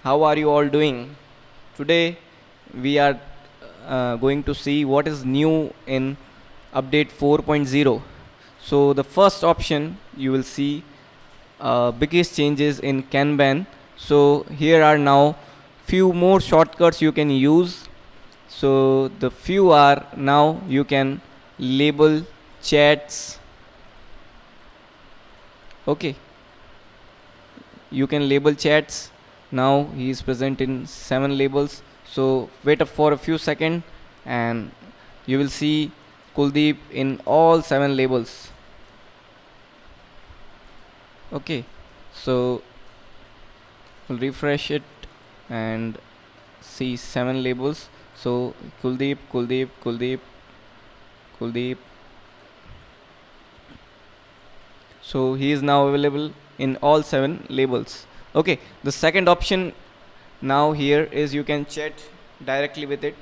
How are you all doing? Today we are going to see what is new in update 4.0. So the first option you will see biggest changes in Kanban. So here are now few more shortcuts you can use. So the few are now you can label chats. Okay, you can label chats. Now he is present in 7 labels. So wait up for a few seconds and you will see Kuldeep in all 7 labels. Okay, so we'll refresh it and see 7 labels. So Kuldeep, Kuldeep, Kuldeep, Kuldeep. So he is now available in all 7 labels. Okay, the second option now here is you can chat directly with it.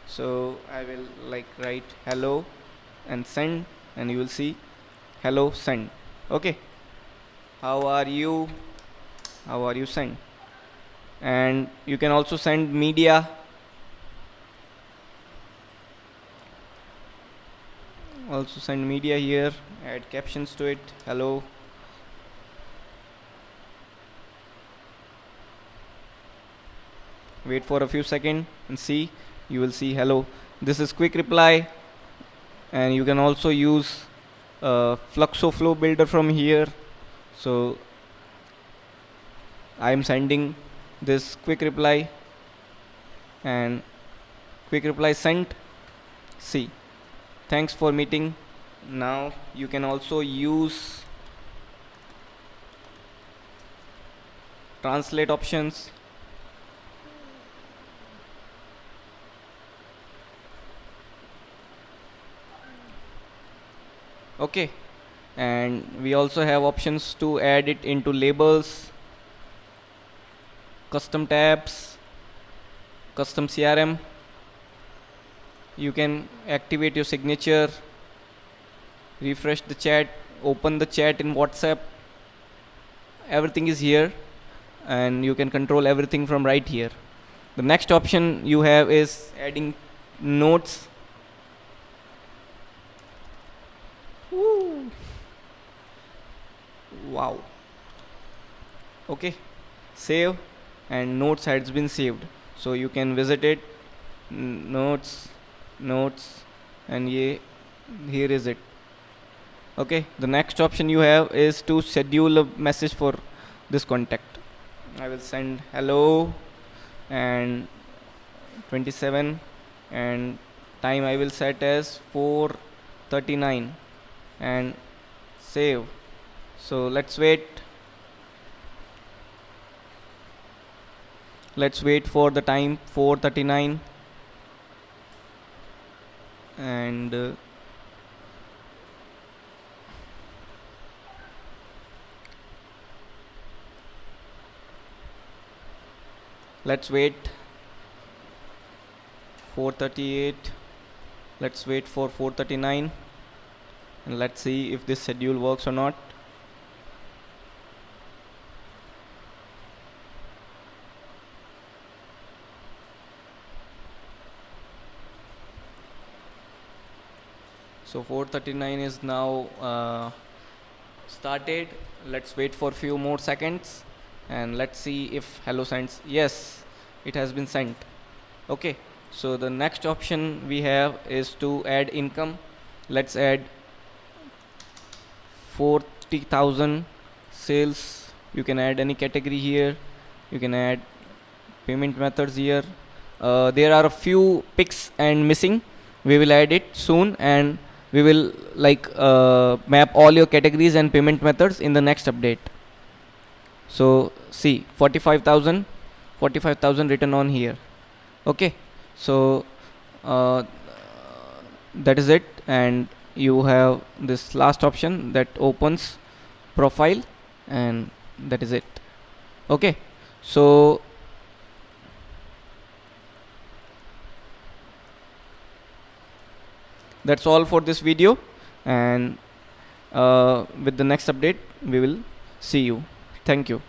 So I will like write hello and send, and you will see hello send. Okay, how are you? How are you send? And you can also send media. Also send media here, add captions to it. Hello. Wait for a few seconds and see, you will see hello. This is quick reply, and you can also use Fluxo flow builder from here. So I am sending this quick reply, and quick reply sent. See, thanks for meeting. Now you can also use translate options. Okay, and we also have options to add it into labels, custom tabs, custom CRM. You can activate your signature, refresh the chat, open the chat in WhatsApp. Everything is here, and you can control everything from right here. The next option you have is adding notes. Woo. Wow. Okay, save, and notes has been saved, so you can visit it. Notes, and here is it. Okay, the next option you have is to schedule a message for this contact. I will send hello and 27, and time I will set as 4:39 and save. So let's wait for the time 4:39, and let's wait 4:38. Let's wait for 4:39, and let's see if this schedule works or not. So 4:39 is now started. Let's wait for few more seconds, and let's see if hello sends. Yes, it has been sent. Okay, so the next option we have is to add income. Let's add 40,000 sales. You can add any category here. You can add payment methods here. There are a few picks and missing. We will add it soon, and we will map all your categories and payment methods in the next update. So see, 45,000 written on here. Okay, so that is it, and you have this last option that opens profile, and that is it. Okay, so that's all for this video, and with the next update we will see you. Thank you.